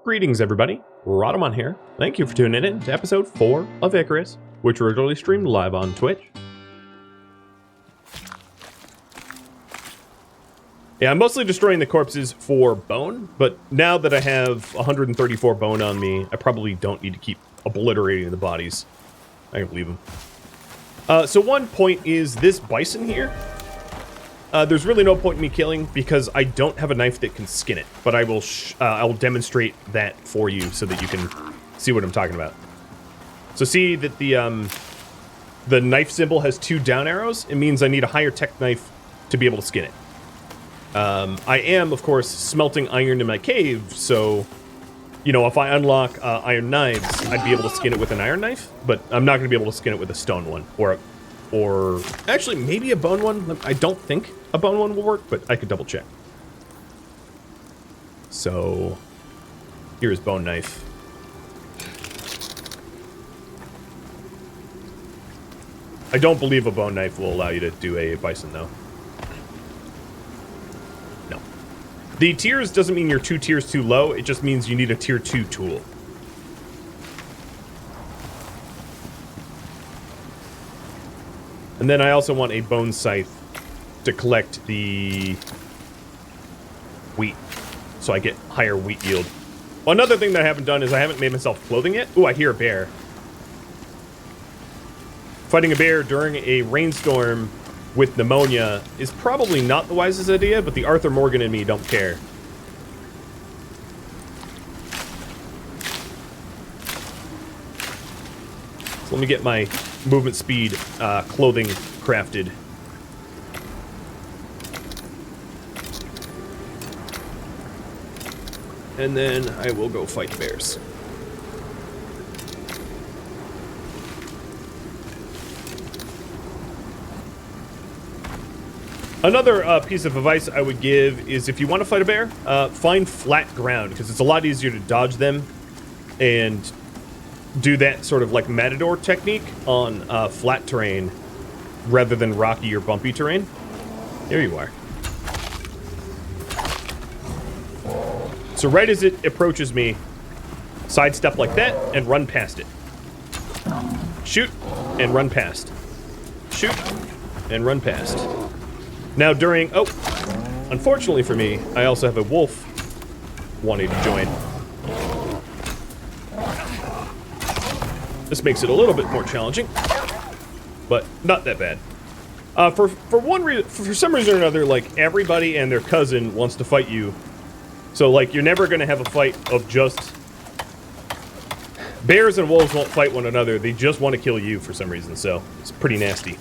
Greetings, everybody. Rhadamant here. Thank you for tuning in to episode 4 of Icarus, which originally streamed live on Twitch. Yeah, I'm mostly destroying the corpses for bone, but now that I have 134 bone on me, I probably don't need to keep obliterating the bodies. I can leave them. So one point is this bison here. There's really no point in me killing because I don't have a knife that can skin it, but I will demonstrate that for you so that you can see what I'm talking about. So see that the knife symbol has 2 down arrows. It means I need a higher tech knife to be able to skin it. I am, of course, smelting iron in my cave, so, you know, if I unlock iron knives, I'd be able to skin it with an iron knife, but I'm not going to be able to skin it with a stone one, or actually, maybe a bone one. I don't think a bone one will work, but I could double check. So, here's bone knife. I don't believe a bone knife will allow you to do a bison, though. No. The tiers doesn't mean you're 2 tiers too low, it just means you need a tier 2 tool. And then I also want a bone scythe to collect the wheat, so I get higher wheat yield. Well, another thing that I haven't done is I haven't made myself clothing yet. Ooh, I hear a bear. Fighting a bear during a rainstorm with pneumonia is probably not the wisest idea, but the Arthur Morgan and me don't care. So let me get my movement speed clothing crafted. And then I will go fight bears. Another piece of advice I would give is if you want to fight a bear, find flat ground, because it's a lot easier to dodge them and do that sort of like matador technique on flat terrain rather than rocky or bumpy terrain. There you are. So right as it approaches me, sidestep like that and run past it. Shoot and run past. Shoot and run past. Now during... Oh, unfortunately for me, I also have a wolf wanting to join. This makes it a little bit more challenging, but not that bad. For some reason or another, like, everybody and their cousin wants to fight you. So, like, you're never going to have a fight of just... Bears and wolves won't fight one another. They just want to kill you for some reason, so it's pretty nasty.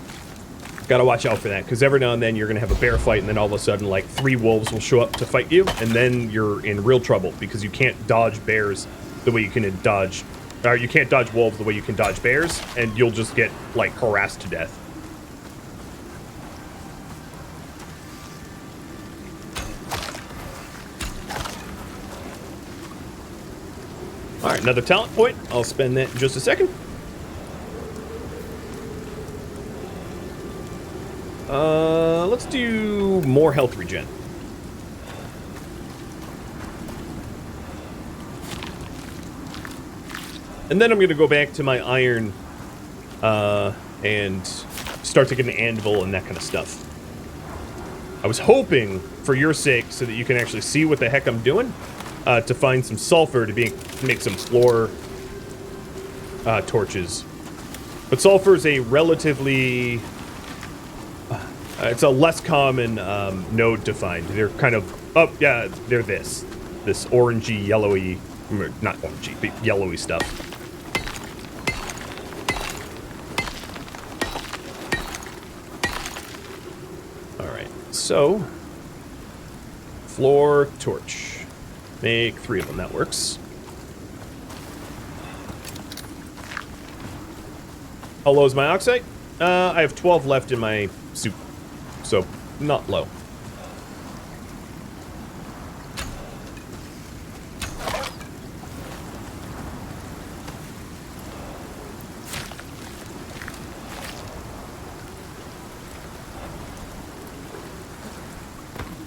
Gotta watch out for that, because every now and then you're going to have a bear fight, and then all of a sudden, like, 3 wolves will show up to fight you, and then you're in real trouble, because you can't dodge bears the way you can dodge... Or you can't dodge wolves the way you can dodge bears, and you'll just get, like, harassed to death. Alright, another talent point. I'll spend that in just a second. Let's do more health regen. And then I'm going to go back to my iron and start to get an anvil and that kind of stuff. I was hoping, for your sake, so that you can actually see what the heck I'm doing, to find some sulfur to make some floor torches. But sulfur is a relatively... it's a less common node to find. They're kind of... Oh, yeah, they're this orangey, yellowy... Not orangey, but yellowy stuff. So, floor torch. Make 3 of them, that works. How low is my oxide? I have 12 left in my soup, so not low.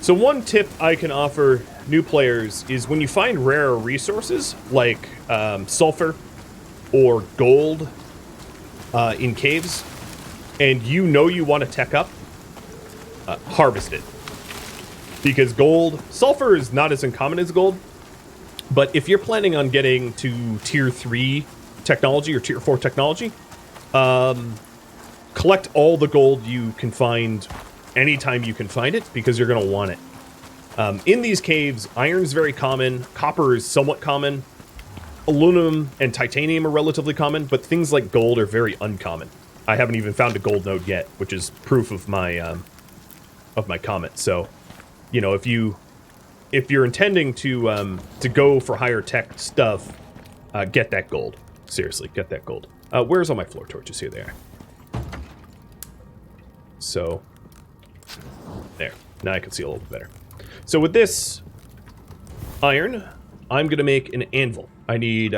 So one tip I can offer new players is when you find rare resources like sulfur or gold in caves, and you want to tech up, harvest it. Because sulfur is not as uncommon as gold, but if you're planning on getting to tier 3 technology or tier 4 technology, collect all the gold you can find anytime you can find it, because you're going to want it. In these caves, iron is very common, copper is somewhat common, aluminum and titanium are relatively common, but things like gold are very uncommon. I haven't even found a gold node yet, which is proof of my comment. So, you know, if you're intending to go for higher tech stuff, get that gold. Seriously, get that gold. Where's all my floor torches? Here they are. So, there. Now I can see a little bit better. So with this iron, I'm going to make an anvil. I need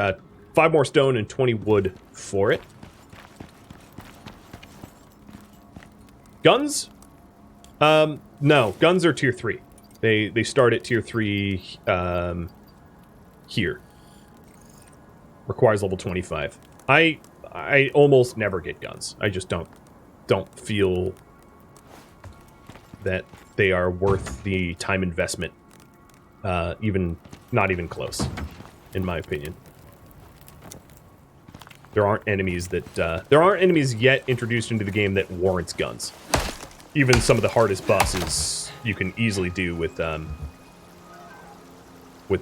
5 more stone and 20 wood for it. Guns? No, guns are tier 3. They start at tier 3 here. Requires level 25. I almost never get guns. I just don't feel that they are worth the time investment. Not even close, in my opinion. There aren't enemies yet introduced into the game that warrants guns. Even some of the hardest bosses you can easily do with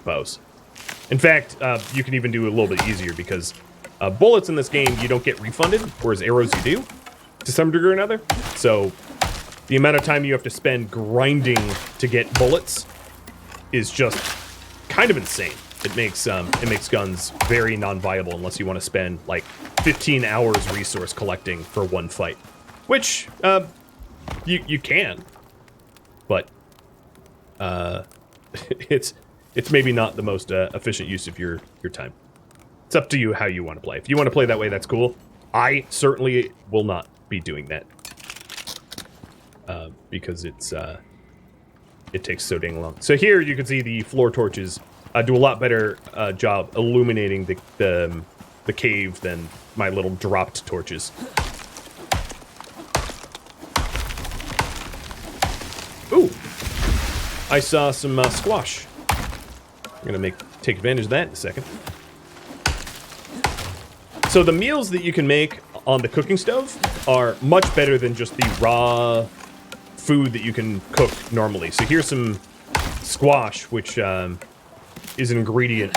bows. In fact, you can even do it a little bit easier because bullets in this game you don't get refunded, whereas arrows you do, to some degree or another. So the amount of time you have to spend grinding to get bullets is just kind of insane. It makes guns very non-viable unless you want to spend like 15 hours resource collecting for one fight, which you can, but it's maybe not the most efficient use of your time. It's up to you how you want to play. If you want to play that way, that's cool. I certainly will not be doing that. Because it takes so dang long. So here you can see the floor torches do a lot better job illuminating the cave than my little dropped torches. Ooh, I saw some squash. I'm gonna take advantage of that in a second. So the meals that you can make on the cooking stove are much better than just the raw food that you can cook normally. So here's some squash, which is an ingredient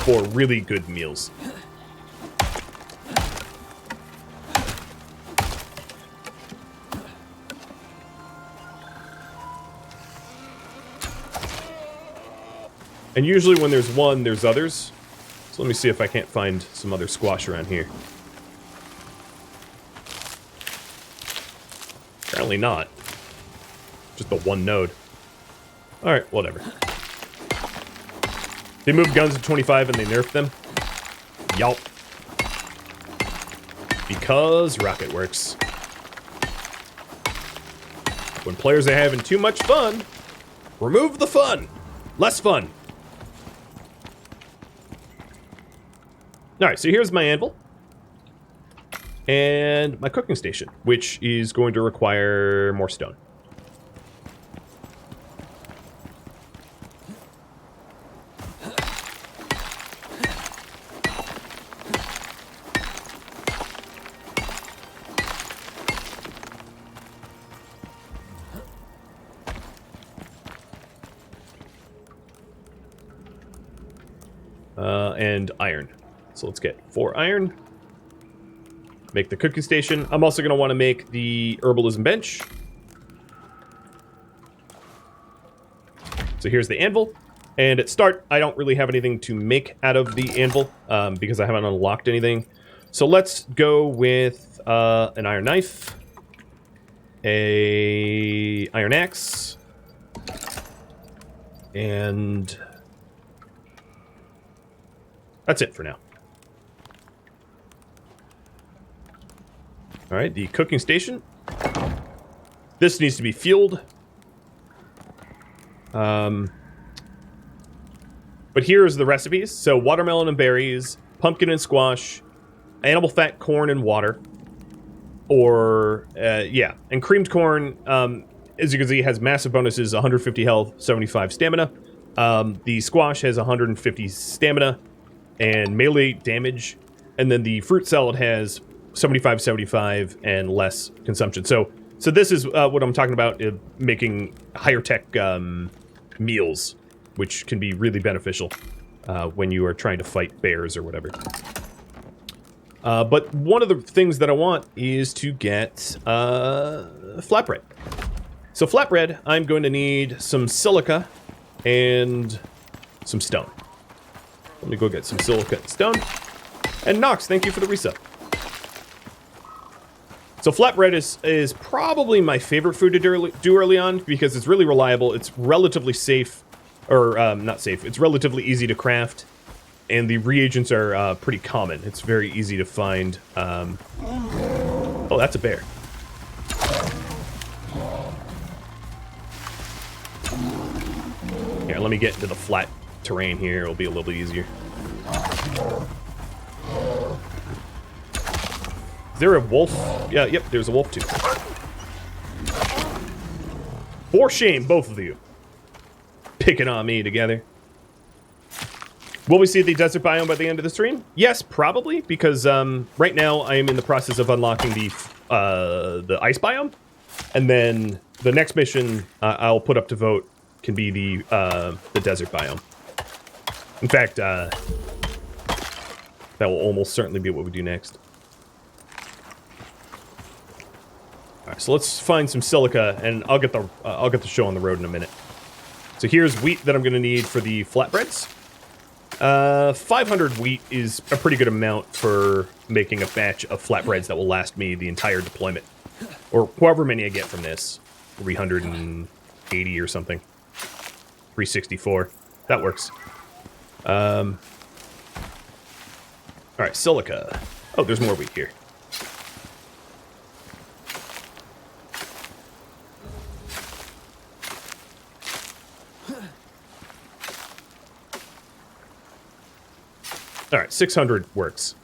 for really good meals. And usually when there's one, there's others. So let me see if I can't find some other squash around here. Apparently not. Just the one node. Alright, whatever. They moved guns to 25 and they nerfed them. Yup. Because rocket works. When players are having too much fun, remove the fun. Less fun. Alright, so here's my anvil. And my cooking station, which is going to require more stone. And iron. So let's get 4 iron. Make the cooking station. I'm also going to want to make the herbalism bench. So here's the anvil. And at start, I don't really have anything to make out of the anvil because I haven't unlocked anything. So let's go with an iron knife, a iron axe, and that's it for now. All right, the cooking station. This needs to be fueled. But here's the recipes. So watermelon and berries, pumpkin and squash, animal fat, corn, and water. Or, yeah. And creamed corn, as you can see, has massive bonuses, 150 health, 75 stamina. The squash has 150 stamina and melee damage. And then the fruit salad has 75, 75, and less consumption. So this is what I'm talking about, making higher tech meals, which can be really beneficial when you are trying to fight bears or whatever. But one of the things that I want is to get flatbread. So flatbread, I'm going to need some silica and some stone. Let me go get some silica and stone. And Nox, thank you for the resub. So flatbread is probably my favorite food to do early on because it's really reliable. It's relatively safe, or not safe. It's relatively easy to craft, and the reagents are pretty common. It's very easy to find. Oh, that's a bear. Here, let me get into the flat terrain here. It'll be a little bit easier. Is there a wolf? Yeah, yep, there's a wolf too. For shame, both of you. Picking on me together. Will we see the desert biome by the end of the stream? Yes, probably, because right now I am in the process of unlocking the ice biome. And then the next mission I'll put up to vote can be the desert biome. In fact, that will almost certainly be what we do next. All right, so let's find some silica, and I'll get the show on the road in a minute. So here's wheat that I'm going to need for the flatbreads. 500 wheat is a pretty good amount for making a batch of flatbreads that will last me the entire deployment, or however many I get from this. 380 or something. 364. That works. All right, silica. Oh, there's more wheat here. All right, 600 works.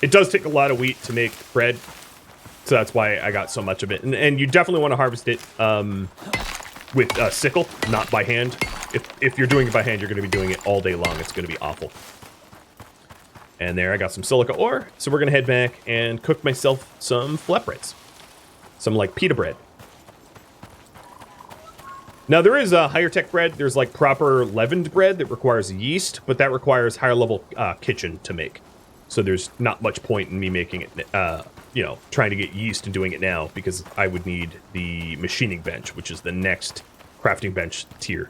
It does take a lot of wheat to make bread, so that's why I got so much of it. And you definitely want to harvest it with a sickle, not by hand. If you're doing it by hand, you're going to be doing it all day long. It's going to be awful. And there, I got some silica ore, so we're going to head back and cook myself some flatbreads. Some, like, pita bread. Now, there is a higher tech bread. There's, like, proper leavened bread that requires yeast, but that requires higher level kitchen to make. So there's not much point in me making it, you know, trying to get yeast and doing it now, because I would need the machining bench, which is the next crafting bench tier.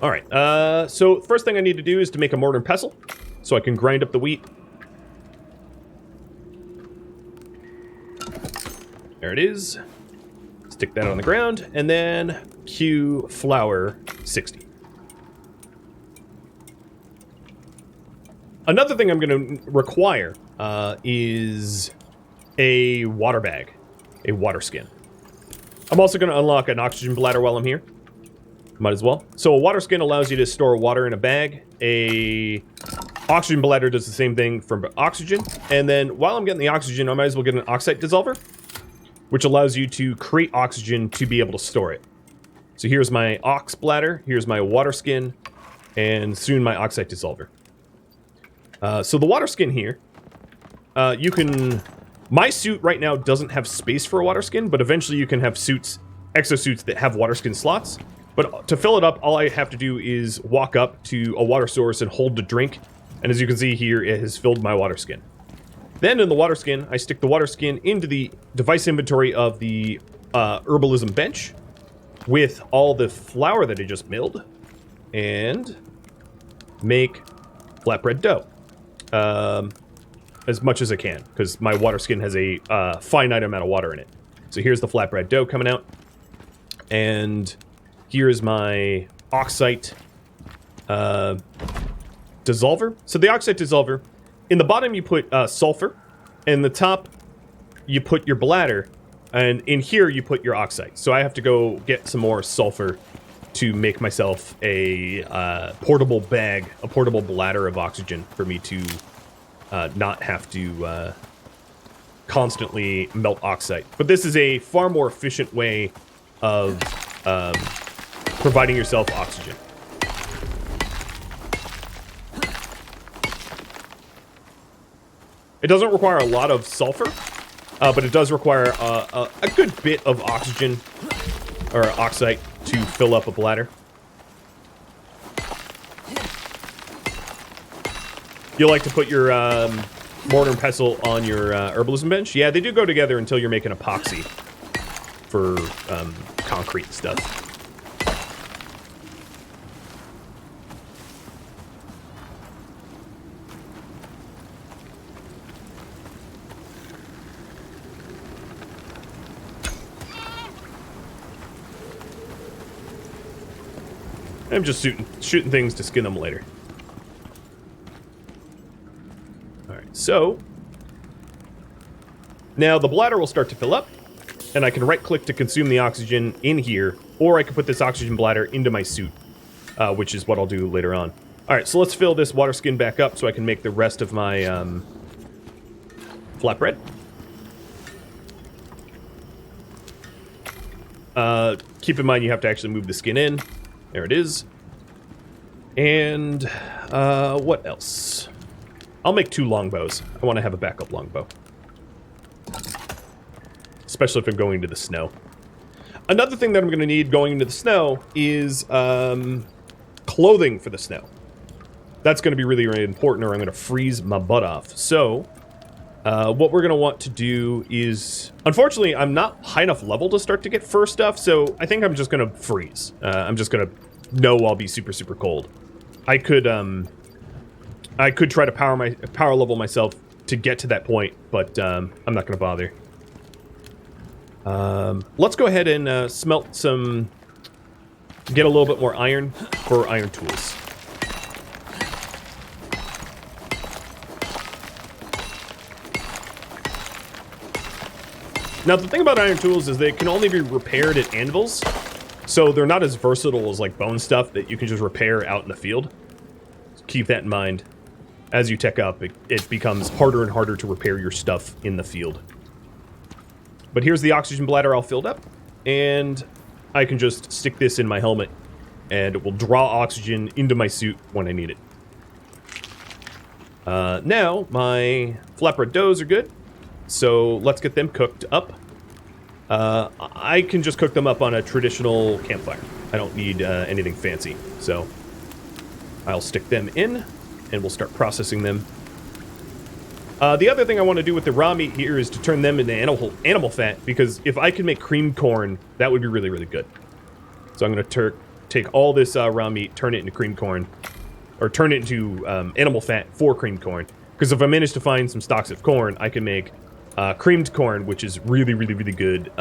All right, so first thing I need to do is to make a mortar and pestle, so I can grind up the wheat. There it is. Stick that on the ground, and then Q flour 60. Another thing I'm going to require is a water bag, a water skin. I'm also going to unlock an oxygen bladder while I'm here. Might as well. So a water skin allows you to store water in a bag. A oxygen bladder does the same thing for oxygen. And then while I'm getting the oxygen, I might as well get an oxide dissolver, which allows you to create oxygen to be able to store it. So here's my ox bladder, here's my water skin, and soon my oxide dissolver. So the water skin here, you can... My suit right now doesn't have space for a water skin, but eventually you can have suits, exosuits that have water skin slots. But to fill it up, all I have to do is walk up to a water source and hold the drink. And as you can see here, it has filled my water skin. Then in the water skin, I stick the water skin into the device inventory of the herbalism bench with all the flour that I just milled and make flatbread dough. As much as I can, because my water skin has a finite amount of water in it. So here's the flatbread dough coming out. And... here is my oxite dissolver. So the oxide dissolver, in the bottom you put sulfur, and the top you put your bladder, and in here you put your oxide. So I have to go get some more sulfur to make myself a portable bag, a portable bladder of oxygen for me to not have to constantly melt oxide. But this is a far more efficient way of providing yourself oxygen. It doesn't require a lot of sulfur, but it does require a good bit of oxygen, or oxide, to fill up a bladder. You like to put your mortar and pestle on your herbalism bench? Yeah, they do go together until you're making epoxy for concrete stuff. I'm just shooting things to skin them later. Alright, so now the bladder will start to fill up, and I can right-click to consume the oxygen in here, or I can put this oxygen bladder into my suit, which is what I'll do later on. Alright, so let's fill this water skin back up so I can make the rest of my flatbread. Keep in mind you have to actually move the skin in. There it is. And what else? I'll make 2 longbows. I want to have a backup longbow. Especially if I'm going into the snow. Another thing that I'm going to need going into the snow is clothing for the snow. That's going to be really, really important, or I'm going to freeze my butt off. So, what we're going to want to do is... Unfortunately, I'm not high enough level to start to get fur stuff, so I think I'm just going to freeze. I'm just going to know I'll be super, super cold. I could try to power level myself to get to that point, but I'm not going to bother. Let's go ahead and smelt some... Get a little bit more iron for iron tools. Now, the thing about iron tools is they can only be repaired at anvils, so they're not as versatile as, like, bone stuff that you can just repair out in the field. So keep that in mind. As you tech up, it becomes harder and harder to repair your stuff in the field. But here's the oxygen bladder all filled up, and I can just stick this in my helmet, and it will draw oxygen into my suit when I need it. Now, my flatbread doughs are good. So let's get them cooked up. I can just cook them up on a traditional campfire. I don't need anything fancy. So I'll stick them in, and we'll start processing them. The other thing I want to do with the raw meat here is to turn them into animal fat, because if I can make creamed corn, that would be really, really good. So I'm going to take all this raw meat, turn it into creamed corn, or turn it into animal fat for creamed corn. Because if I manage to find some stalks of corn, I can make creamed corn, which is really, really, really good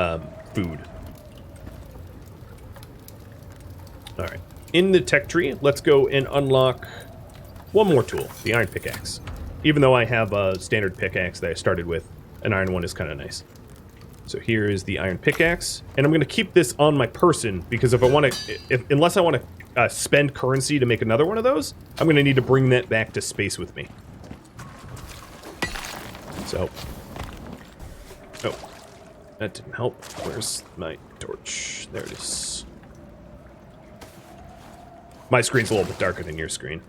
food. Alright. In the tech tree, let's go and unlock one more tool, the iron pickaxe. Even though I have a standard pickaxe that I started with, an iron one is kind of nice. So here is the iron pickaxe, and I'm going to keep this on my person, because if I want to, unless I want to spend currency to make another one of those, I'm going to need to bring that back to space with me. So... Oh, that didn't help. Where's my torch? There it is. My screen's a little bit darker than your screen.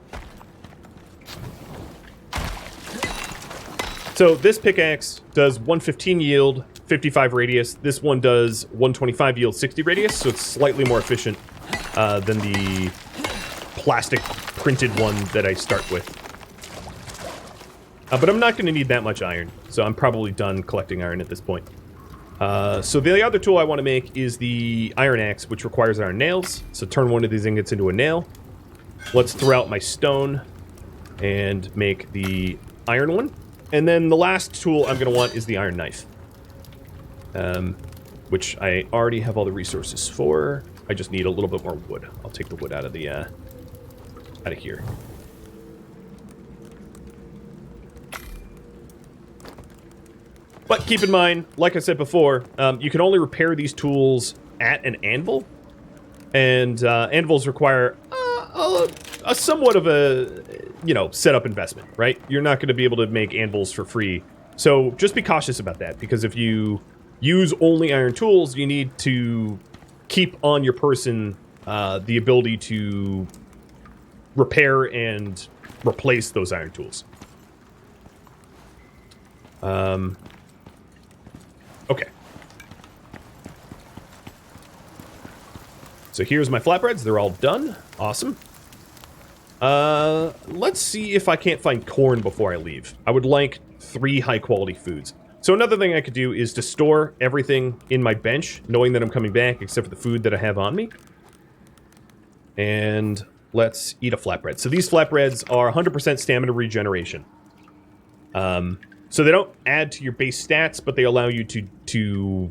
So this pickaxe does 115 yield, 55 radius. This one does 125 yield, 60 radius, so it's slightly more efficient than the plastic printed one that I start with. But I'm not going to need that much iron, so I'm probably done collecting iron at this point. So the other tool I want to make is the iron axe, which requires iron nails. So turn one of these ingots into a nail. Let's throw out my stone and make the iron one. And then the last tool I'm going to want is the iron knife, which I already have all the resources for. I just need a little bit more wood. I'll take the wood out of the out of here. But keep in mind, like I said before, you can only repair these tools at an anvil. And anvils require a somewhat of a, setup investment, right? You're not going to be able to make anvils for free. So just be cautious about that, because if you use only iron tools, you need to keep on your person the ability to repair and replace those iron tools. Okay. So here's my flatbreads. They're all done. Awesome. Let's see if I can't find corn before I leave. I would like 3 high-quality foods. So another thing I could do is to store everything in my bench, knowing that I'm coming back, except for the food that I have on me. And let's eat a flatbread. So these flatbreads are 100% stamina regeneration. So they don't add to your base stats, but they allow you to do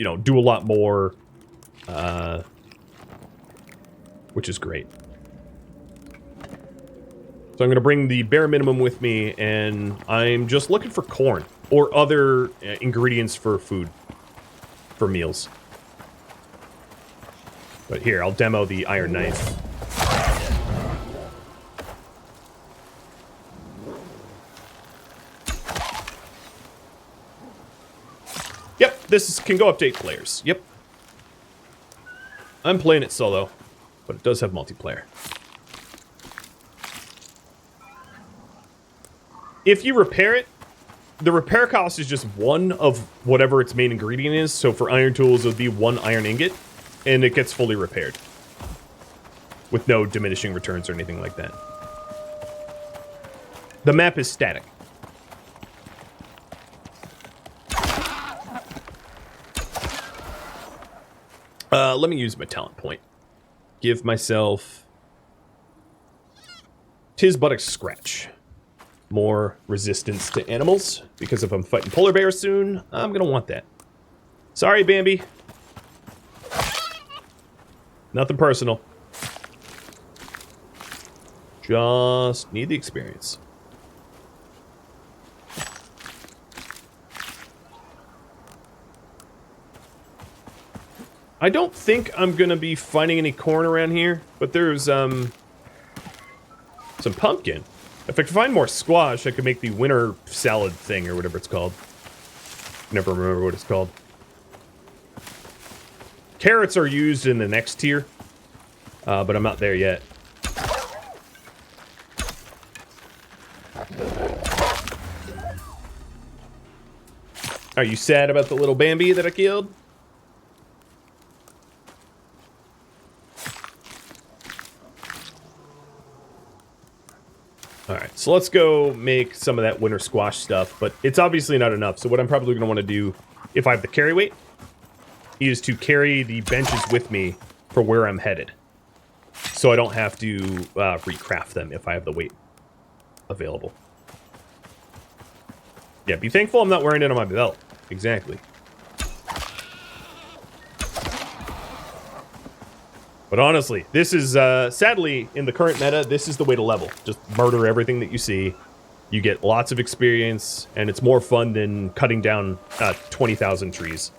a lot more, which is great. So I'm going to bring the bare minimum with me, and I'm just looking for corn or other ingredients for food, for meals. But here, I'll demo the iron knife. Yep, this can go up to 8 players. Yep. I'm playing it solo, but it does have multiplayer. If you repair it, the repair cost is just one of whatever its main ingredient is. So for iron tools, it would be 1 iron ingot, and it gets fully repaired with no diminishing returns or anything like that. The map is static. Let me use my talent point. Give myself Tis but a scratch. More resistance to animals, because if I'm fighting polar bears soon, I'm gonna want that. Sorry, Bambi. Nothing personal. Just need the experience. I don't think I'm gonna be finding any corn around here, but there's some pumpkin. If I could find more squash, I could make the winter salad thing, or whatever it's called. Never remember what it's called. Carrots are used in the next tier, but I'm not there yet. Are you sad about the little Bambi that I killed? Alright, so let's go make some of that winter squash stuff, but it's obviously not enough, so what I'm probably going to want to do, if I have the carry weight, is to carry the benches with me for where I'm headed. So I don't have to recraft them if I have the weight available. Yeah, be thankful I'm not wearing it on my belt. Exactly. But honestly, this is, sadly, in the current meta, this is the way to level. Just murder everything that you see. You get lots of experience, and it's more fun than cutting down 20,000 trees.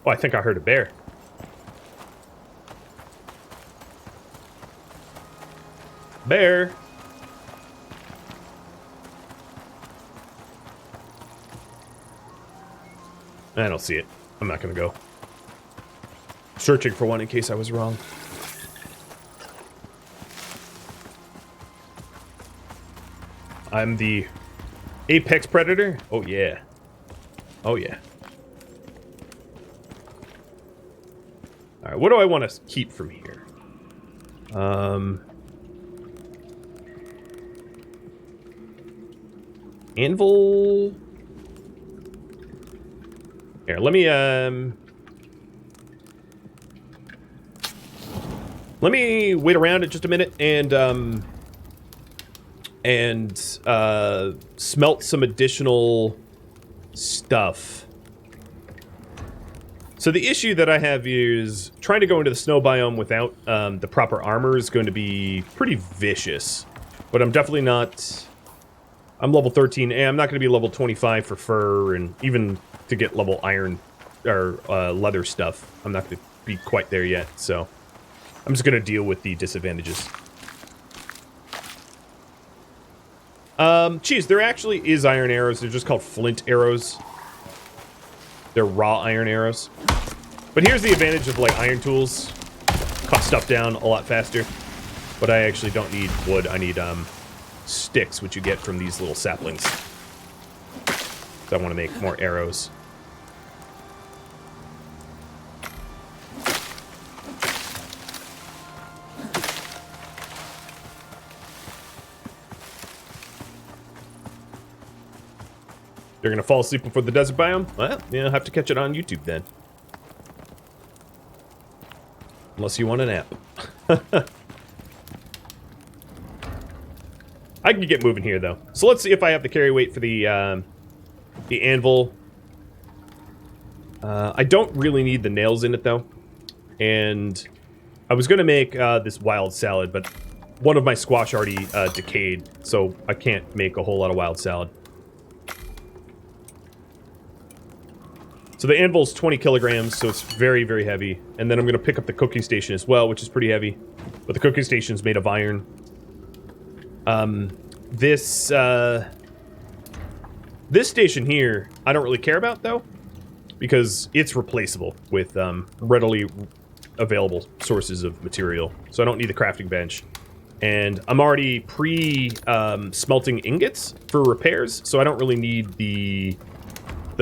Oh, I think I heard a bear. Bear. I don't see it. I'm not gonna go. Searching for one in case I was wrong. I'm the apex predator? Oh yeah. Oh yeah. Alright, what do I want to keep from here? Anvil. Here, let Let me wait around it just a minute and smelt some additional stuff. So the issue that I have is trying to go into the snow biome without the proper armor is going to be pretty vicious. But I'm definitely not... I'm level 13, and I'm not going to be level 25 for fur, and even to get level iron or leather stuff, I'm not going to be quite there yet, so I'm just going to deal with the disadvantages. Geez, there actually is iron arrows. They're just called flint arrows. They're raw iron arrows. But here's the advantage of, like, iron tools. Cut stuff down a lot faster. But I actually don't need wood. I need, sticks, which you get from these little saplings. So I want to make more arrows. You're gonna fall asleep before the desert biome? Well, you'll have to catch it on YouTube then. Unless you want a nap. I can get moving here, though. So let's see if I have the carry weight for the anvil. I don't really need the nails in it, though. And I was going to make this wild salad, but one of my squash already decayed, so I can't make a whole lot of wild salad. So the anvil's 20 kilograms, so it's very, very heavy. And then I'm going to pick up the cooking station as well, which is pretty heavy. But the cooking station's made of iron. This station here, I don't really care about, though. Because it's replaceable with readily available sources of material. So I don't need the crafting bench. And I'm already smelting ingots for repairs, so I don't really need the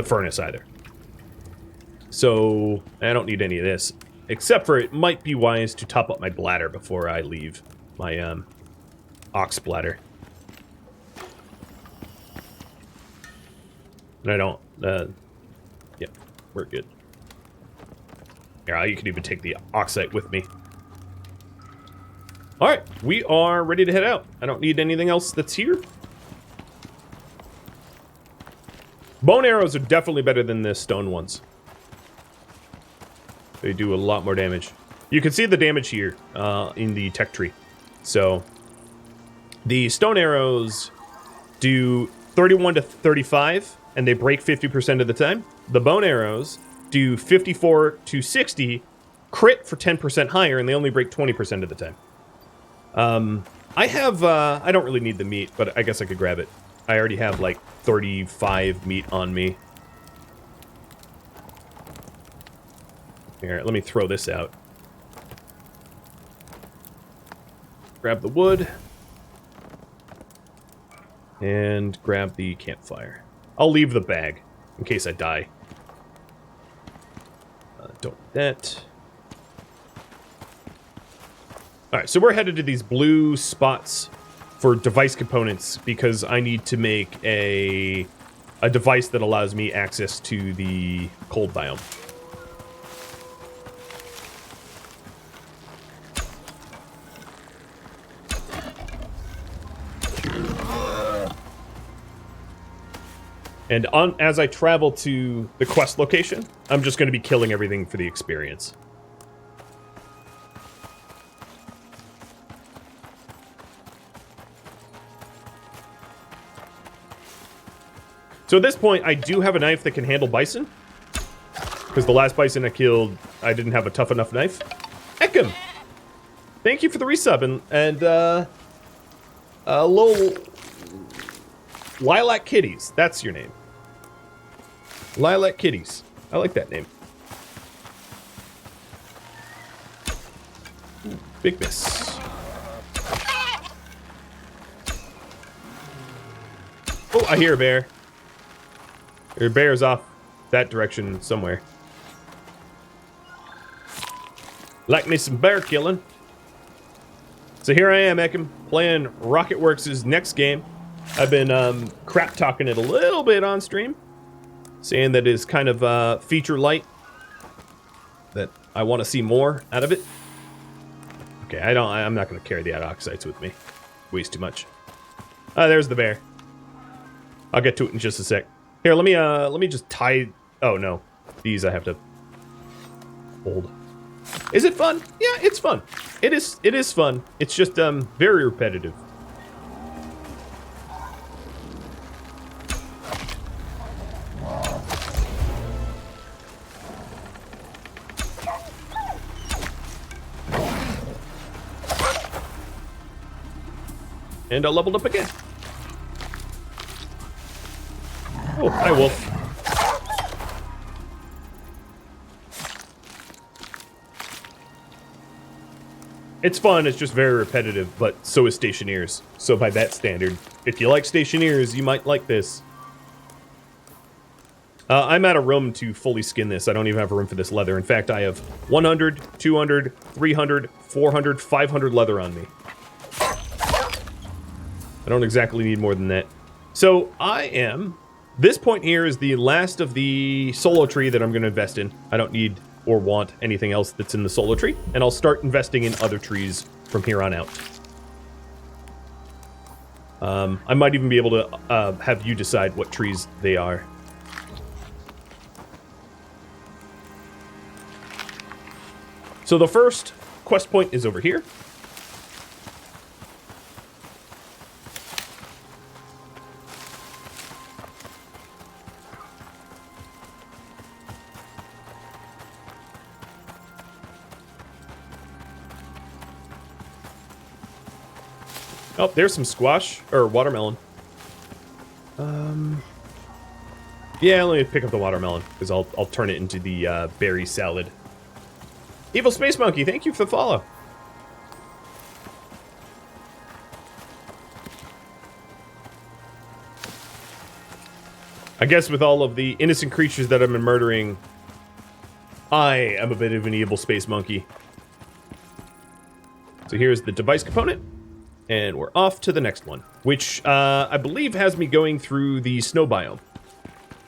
furnace either. So I don't need any of this, except for it might be wise to top up my bladder before I leave my ox bladder. And I don't. Yeah, we're good. Yeah, you can even take the oxite with me. All right, we are ready to head out. I don't need anything else that's here. Bone arrows are definitely better than the stone ones. They do a lot more damage. You can see the damage here in the tech tree. So the stone arrows do 31 to 35, and they break 50% of the time. The bone arrows do 54 to 60, crit for 10% higher, and they only break 20% of the time. I don't really need the meat, but I guess I could grab it. I already have like 35 meat on me. Here, let me throw this out. Grab the wood. And grab the campfire. I'll leave the bag in case I die. Don't do that. Alright, so we're headed to these blue spots for device components because I need to make a device that allows me access to the cold biome. And as I travel to the quest location, I'm just going to be killing everything for the experience. So at this point, I do have a knife that can handle bison. Because the last bison I killed, I didn't have a tough enough knife. Ekim! Thank you for the resub, and little Lilac Kitties. That's your name. Lilac Kitties. I like that name. Ooh, big miss. Oh, I hear a bear. Your bear's off that direction somewhere. Like me some bear killing. So here I am, Ekim, playing Rocketworks' next game. I've been crap talking it a little bit on stream, saying that it's kind of feature light, that I want to see more out of it. Okay, I'm not going to carry the oxites with me. Waste too much. There's the bear. I'll get to it in just a sec. Here, let me just tie... Oh, no. These I have to hold. Is it fun? Yeah, it's fun. It is fun. It's just, very repetitive. And I leveled up again. Oh, hi, wolf. It's fun, it's just very repetitive, but so is Stationeers. So by that standard, if you like Stationeers, you might like this. I'm out of room to fully skin this. I don't even have room for this leather. In fact, I have 100, 200, 300, 400, 500 leather on me. I don't exactly need more than that. So this point here is the last of the solo tree that I'm going to invest in. I don't need or want anything else that's in the solo tree, and I'll start investing in other trees from here on out. I might even be able to have you decide what trees they are. So the first quest point is over here. Oh, there's some squash, or watermelon. Yeah, let me pick up the watermelon, because I'll turn it into the berry salad. Evil Space Monkey, thank you for the follow. I guess with all of the innocent creatures that I've been murdering, I am a bit of an evil space monkey. So here's the device component. And we're off to the next one, which I believe has me going through the snow biome.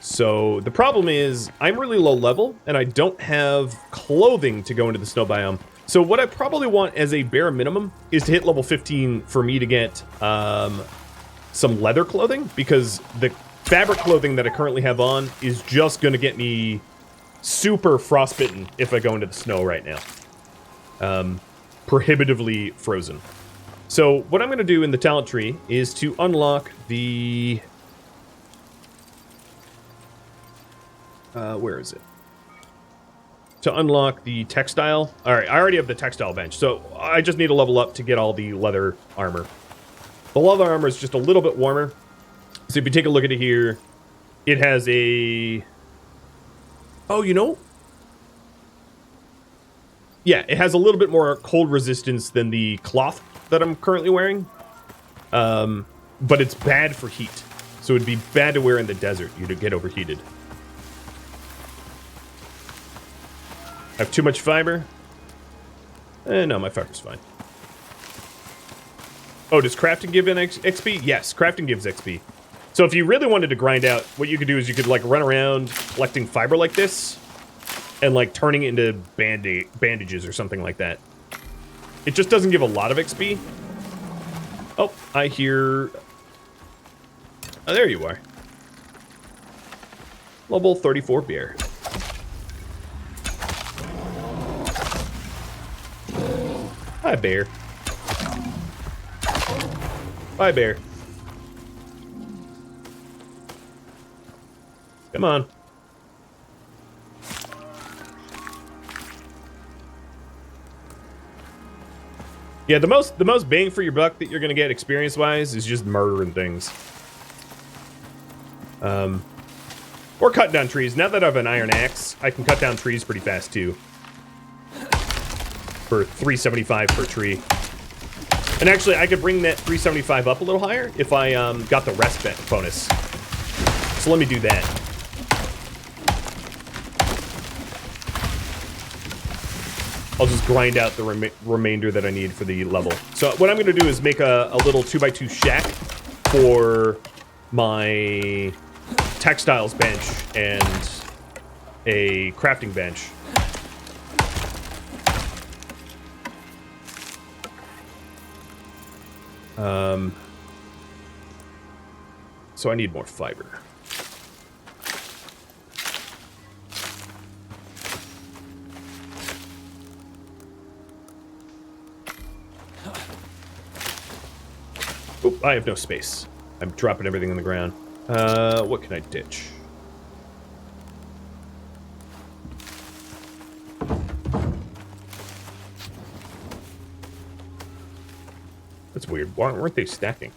So the problem is I'm really low level and I don't have clothing to go into the snow biome. So what I probably want as a bare minimum is to hit level 15 for me to get some leather clothing, because the fabric clothing that I currently have on is just going to get me super frostbitten if I go into the snow right now. Prohibitively frozen. So what I'm going to do in the talent tree is to unlock the... where is it? To unlock the textile. Alright, I already have the textile bench, so I just need to level up to get all the leather armor. The leather armor is just a little bit warmer. So if you take a look at it here, it has a... Oh, you know? Yeah, it has a little bit more cold resistance than the cloth that I'm currently wearing. But it's bad for heat. So it'd be bad to wear in the desert. You'd get overheated. I have too much fiber? No, my fiber's fine. Oh, does crafting give an XP? Yes, crafting gives XP. So if you really wanted to grind out, what you could do is you could like run around collecting fiber like this and like turning it into bandages or something like that. It just doesn't give a lot of XP. Oh, I hear... Oh, there you are. Level 34 bear. Hi, bear. Bye, bear. Come on. Yeah, the most bang for your buck that you're gonna get experience-wise is just murdering things. Or cutting down trees. Now that I have an iron axe, I can cut down trees pretty fast too. For 375 per tree. And actually, I could bring that 375 up a little higher if I got the rest bonus. So let me do that. I'll just grind out the remainder that I need for the level. So what I'm going to do is make a little 2x2 shack for my textiles bench and a crafting bench. So I need more fiber. Oop, I have no space. I'm dropping everything on the ground. What can I ditch? That's weird. Why weren't they stacking?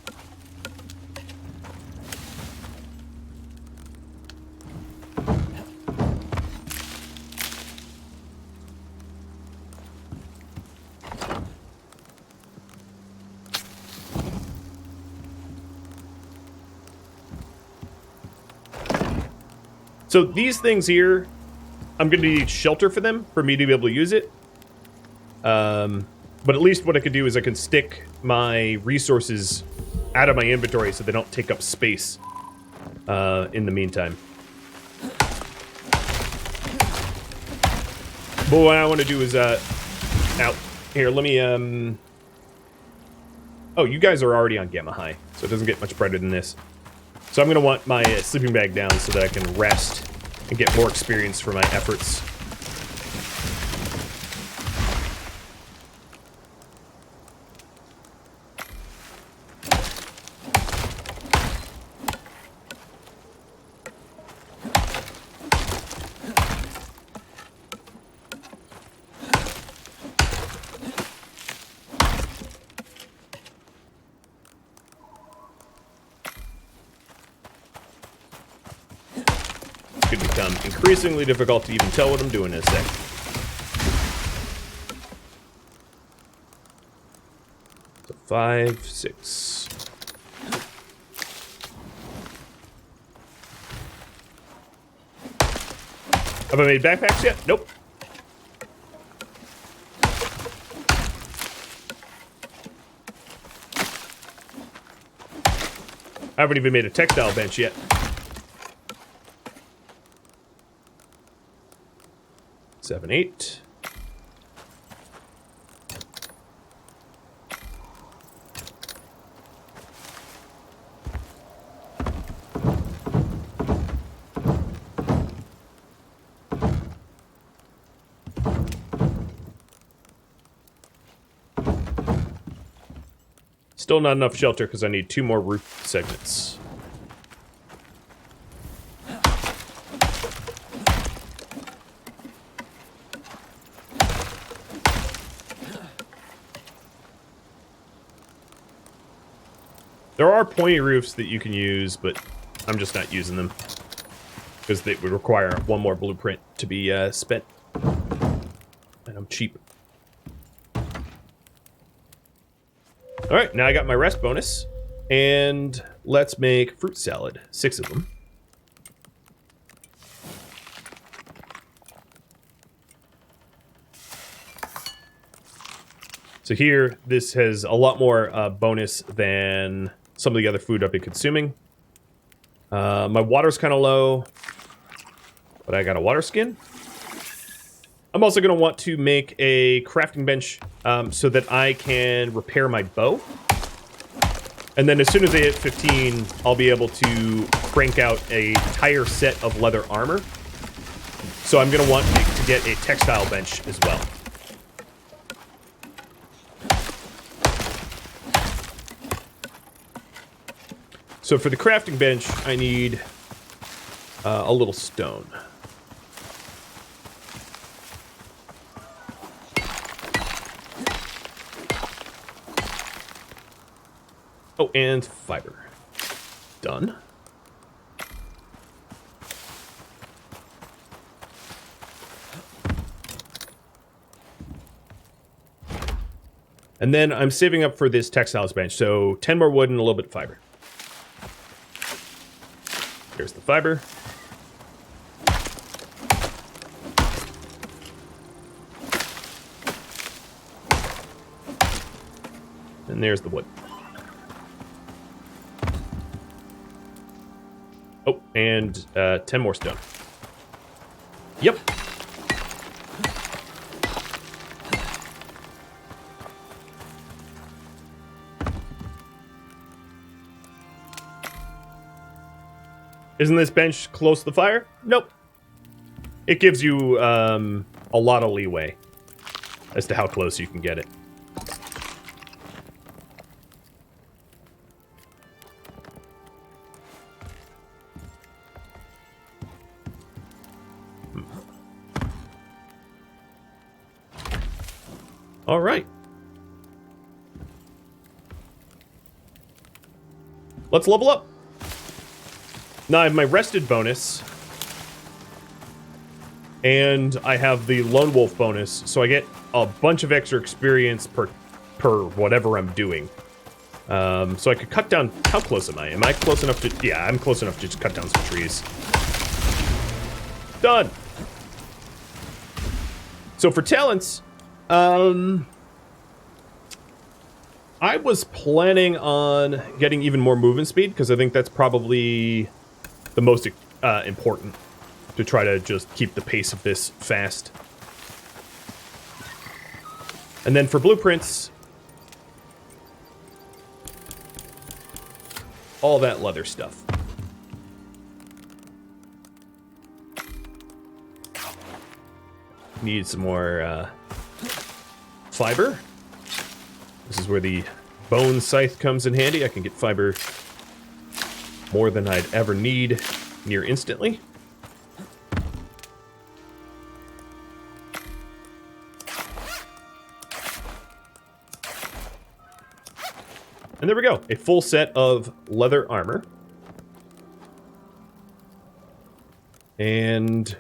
So these things here, I'm going to need shelter for them for me to be able to use it. But at least what I can do is I can stick my resources out of my inventory so they don't take up space in the meantime. But what I want to do is, now, here, let me, oh, you guys are already on Gamma High, so it doesn't get much brighter than this. So I'm going to want my sleeping bag down so that I can rest and get more experience for my efforts. Could become increasingly difficult to even tell what I'm doing in a sec. So 5, 6. Have I made backpacks yet? Nope. I haven't even made a textile bench yet. 7, 8. Still not enough shelter because I need 2 more roof segments. There are pointy roofs that you can use, but I'm just not using them because they would require 1 more blueprint to be spent, and I'm cheap. All right, now I got my rest bonus, and let's make fruit salad, 6 of them. So here, this has a lot more bonus than some of the other food I've been consuming. My water's kind of low, but I got a water skin. I'm also going to want to make a crafting bench so that I can repair my bow. And then as soon as I hit 15, I'll be able to crank out an entire set of leather armor. So I'm going to want to get a textile bench as well. So for the crafting bench, I need a little stone. Oh, and fiber. Done. And then I'm saving up for this textiles bench, so 10 more wood and a little bit of fiber. Here's the fiber. And there's the wood. Oh, and 10 more stone. Yep. Isn't this bench close to the fire? Nope. It gives you a lot of leeway as to how close you can get it. All right. Let's level up. Now I have my rested bonus. And I have the Lone Wolf bonus, so I get a bunch of extra experience per whatever I'm doing. So I could cut down... How close am I? Am I close enough to... Yeah, I'm close enough to just cut down some trees. Done! So for talents... I was planning on getting even more movement speed, because I think that's probably the most important, to try to just keep the pace of this fast. And then for blueprints, all that leather stuff. Need some more fiber. This is where the bone scythe comes in handy. I can get fiber more than I'd ever need near instantly. And there we go, a full set of leather armor. And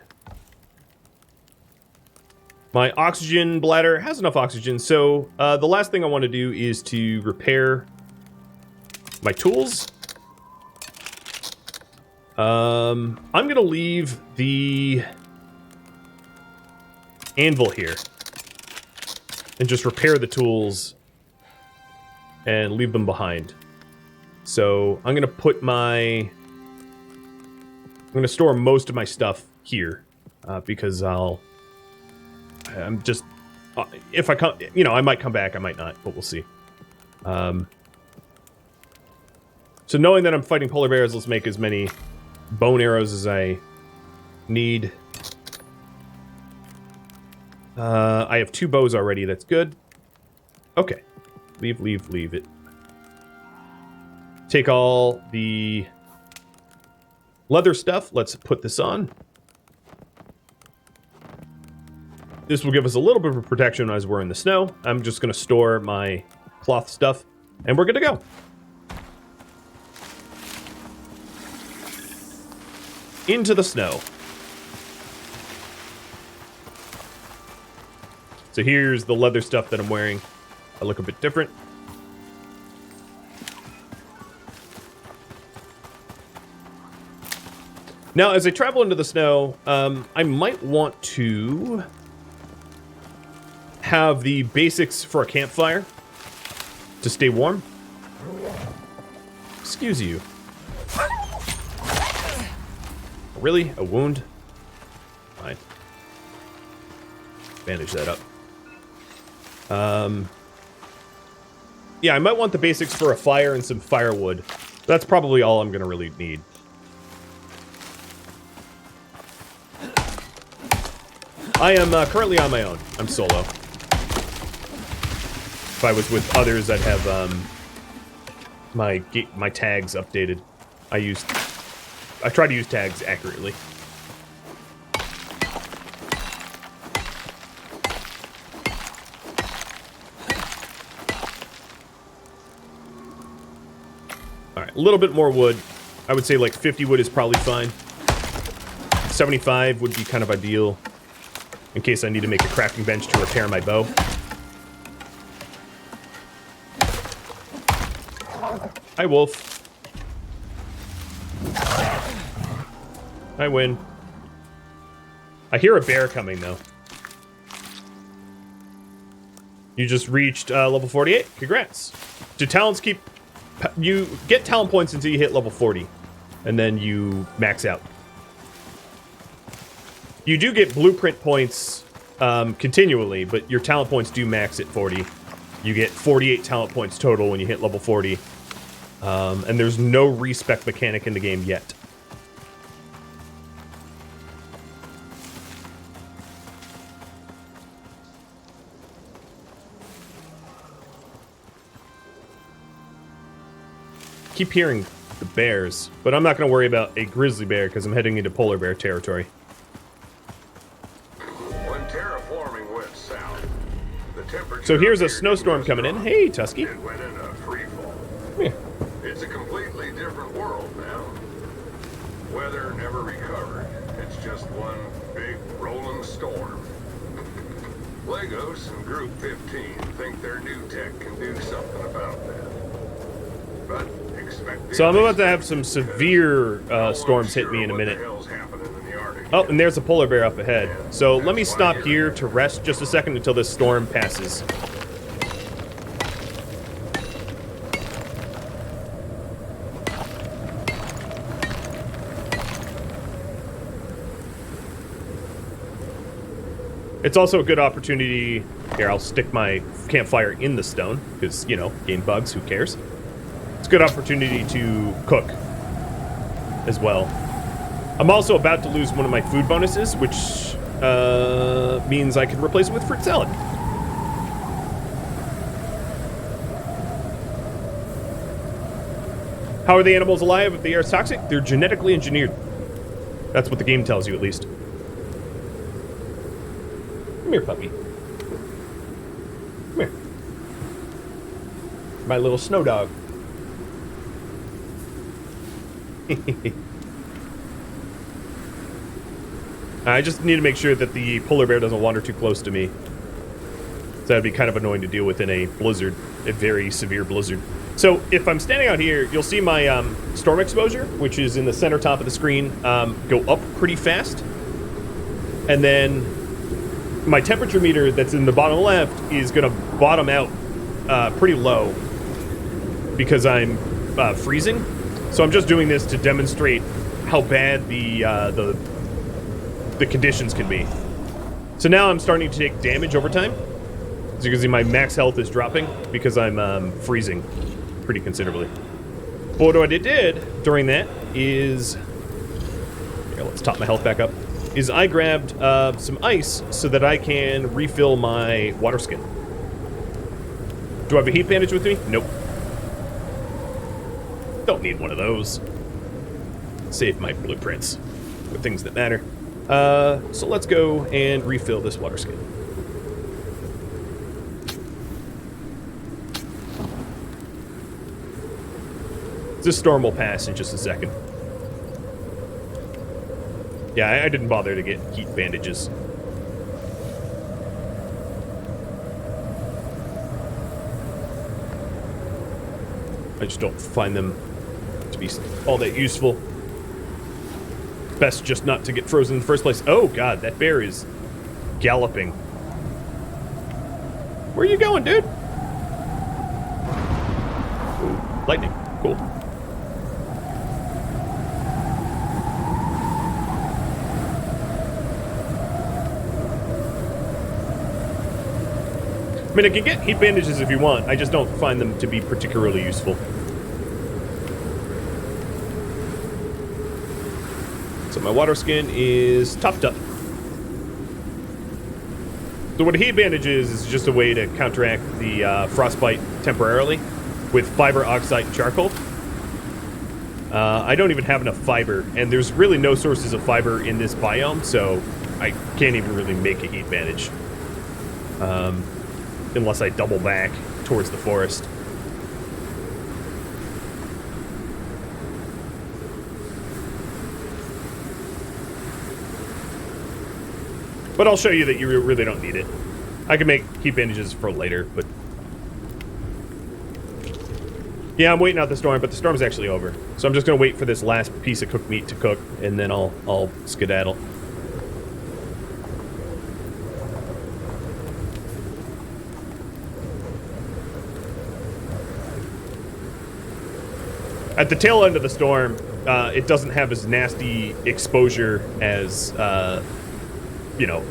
my oxygen bladder has enough oxygen, so the last thing I want to do is to repair my tools. I'm going to leave the anvil here and just repair the tools and leave them behind. So I'm going to put I'm going to store most of my stuff here because I'm just, if I come, I might come back, I might not, but we'll see. So knowing that I'm fighting polar bears, let's make as many bone arrows as I need. I have 2 bows already, that's good. Okay. Leave it. Take all the leather stuff. Let's put this on. This will give us a little bit of protection as we're in the snow. I'm just going to store my cloth stuff, and we're good to go. Into the snow. So here's the leather stuff that I'm wearing. I look a bit different. Now, as I travel into the snow, I might want to have the basics for a campfire to stay warm. Excuse you. Really? A wound? Fine. Bandage that up. Yeah, I might want the basics for a fire and some firewood. That's probably all I'm gonna really need. I am currently on my own. I'm solo. If I was with others, I'd have my tags updated. I try to use tags accurately. Alright, a little bit more wood. I would say like 50 wood is probably fine. 75 would be kind of ideal in case I need to make a crafting bench to repair my bow. Hi, wolf. I win. I hear a bear coming, though. You just reached level 48. Congrats. Do talents keep... You get talent points until you hit level 40, and then you max out. You do get blueprint points continually, but your talent points do max at 40. You get 48 talent points total when you hit level 40. And there's no respec mechanic in the game yet. keep hearing the bears, but I'm not going to worry about a grizzly bear because I'm heading into polar bear territory. When terraforming went south, the temperature So here's a snowstorm coming in. Hey, Tusky. It went in a free fall. Yeah. It's a completely different world now. Weather never recovered. It's just one big rolling storm. Legos and Group 15 think their new tech can do something about that. But expect So I'm about to have some severe storms hit me in a minute. Oh, and there's a polar bear up ahead. So let me stop here to rest just a second until this storm passes. It's also a good opportunity. Here, I'll stick my campfire in the stone, because, you know, game bugs, who cares? It's a good opportunity to cook as well. I'm also about to lose one of my food bonuses, which means I can replace it with fruit salad. How are the animals alive if the air is toxic? They're genetically engineered. That's what the game tells you, at least. Come here, puppy. Come here. My little snow dog. I just need to make sure that the polar bear doesn't wander too close to me. So that'd be kind of annoying to deal with in a blizzard, a very severe blizzard. So if I'm standing out here, you'll see my storm exposure, which is in the center top of the screen, go up pretty fast. And then my temperature meter that's in the bottom left is going to bottom out pretty low because I'm freezing. So I'm just doing this to demonstrate how bad the conditions can be. So now I'm starting to take damage over time. As you can see, my max health is dropping because I'm freezing pretty considerably. But what I did during that is... Here, let's top my health back up. Is I grabbed some ice so that I can refill my water skin. Do I have a heat bandage with me? Nope. Don't need one of those. Save my blueprints for things that matter. So let's go and refill this water skin. This storm will pass in just a second. Yeah, I didn't bother to get heat bandages. I just don't find them to be all that useful. Best just not to get frozen in the first place. Oh god, that bear is galloping. Where are you going, dude? Ooh, lightning. Cool. I mean, I can get heat bandages if you want. I just don't find them to be particularly useful. So my water skin is topped up. So what a heat bandage is just a way to counteract the frostbite temporarily with fiber, oxide, and charcoal. I don't even have enough fiber, and there's really no sources of fiber in this biome, so I can't even really make a heat bandage. Unless I double back towards the forest. But I'll show you that you really don't need it. I can make heat bandages for later, but... Yeah, I'm waiting out the storm, but the storm's actually over. So I'm just gonna wait for this last piece of cooked meat to cook, and then I'll skedaddle. At the tail end of the storm, it doesn't have as nasty exposure as, you know,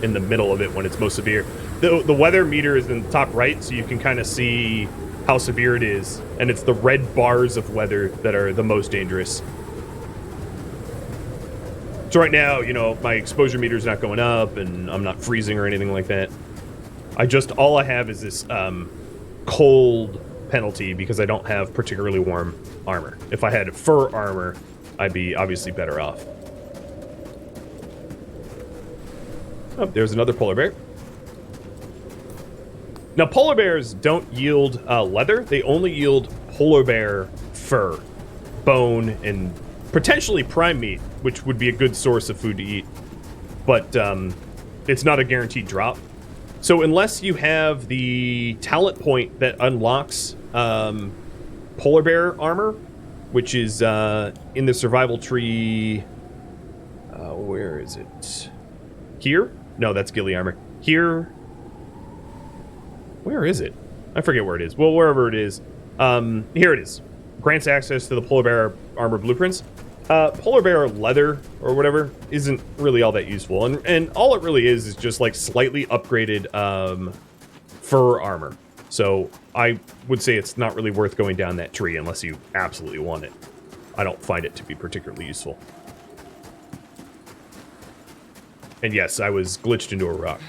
in the middle of it when it's most severe. The weather meter is in the top right, so you can kind of see how severe it is. And it's the red bars of weather that are the most dangerous. So right now, you know, my exposure meter's not going up, and I'm not freezing or anything like that. All I have is this cold penalty because I don't have particularly warm armor. If I had fur armor, I'd be obviously better off. Oh, there's another polar bear. Now, polar bears don't yield leather. They only yield polar bear fur, bone, and potentially prime meat, which would be a good source of food to eat. But it's not a guaranteed drop. So unless you have the talent point that unlocks polar bear armor, which is in the survival tree... where is it? Here? No, that's ghillie armor. Here... Where is it? I forget where it is. Well, wherever it is. Here it is. Grants access to the polar bear armor blueprints. Polar bear leather or whatever isn't really all that useful. And all it really is just like slightly upgraded fur armor. So I would say it's not really worth going down that tree unless you absolutely want it. I don't find it to be particularly useful. And yes, I was glitched into a rock.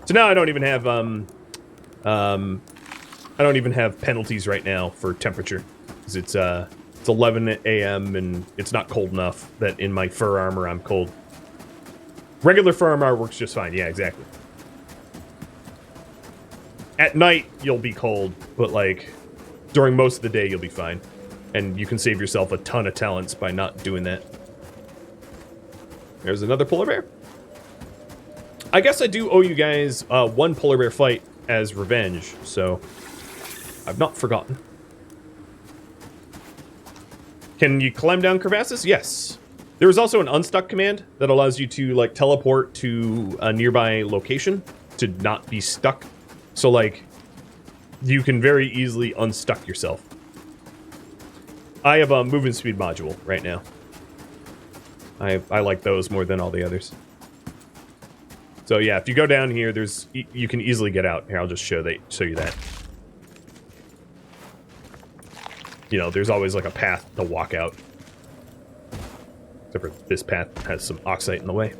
So now I don't even have I don't even have penalties right now for temperature, because it's 11 a.m. and it's not cold enough that in my fur armor I'm cold. Regular fur armor works just fine. Yeah, exactly. At night you'll be cold, but like during most of the day you'll be fine, and you can save yourself a ton of talents by not doing that. There's another polar bear. I guess I do owe you guys one polar bear fight as revenge, so I've not forgotten. Can you climb down crevasses? Yes. There is also an unstuck command that allows you to like teleport to a nearby location to not be stuck. So like you can very easily unstuck yourself. I have a movement speed module right now. I like those more than all the others. So yeah, if you go down here, you can easily get out. Here, I'll just show you that. You know, there's always like a path to walk out. Except for this path has some oxide in the way.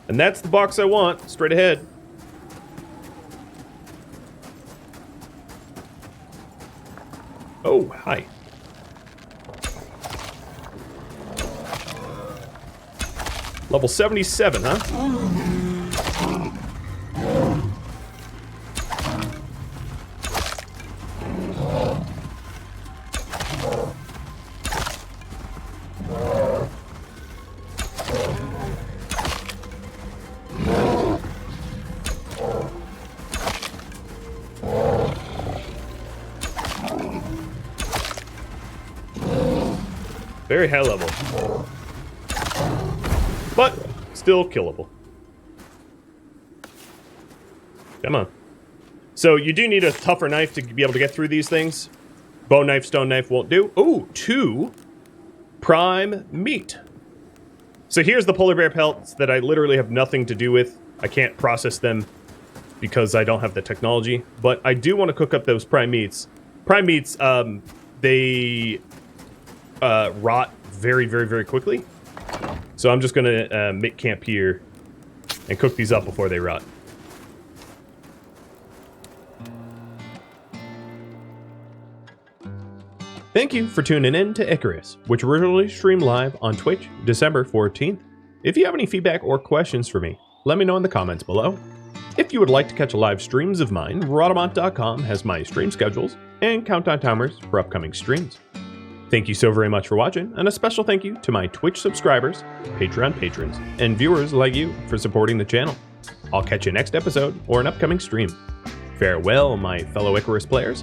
And that's the box I want, straight ahead. Oh, hi. Level 77, huh? Very high level. But still killable. Come on. So you do need a tougher knife to be able to get through these things. Bone knife, stone knife won't do. Ooh, 2 prime meat. So here's the polar bear pelts that I literally have nothing to do with. I can't process them because I don't have the technology. But I do want to cook up those prime meats. Prime meats, they rot very, very, very quickly. So I'm just going to make camp here and cook these up before they rot. Thank you for tuning in to Icarus, which originally streamed live on Twitch December 14th. If you have any feedback or questions for me, let me know in the comments below. If you would like to catch live streams of mine, Rhadamant.com has my stream schedules and countdown timers for upcoming streams. Thank you so very much for watching, and a special thank you to my Twitch subscribers, Patreon patrons, and viewers like you for supporting the channel. I'll catch you next episode or an upcoming stream. Farewell, my fellow Icarus players.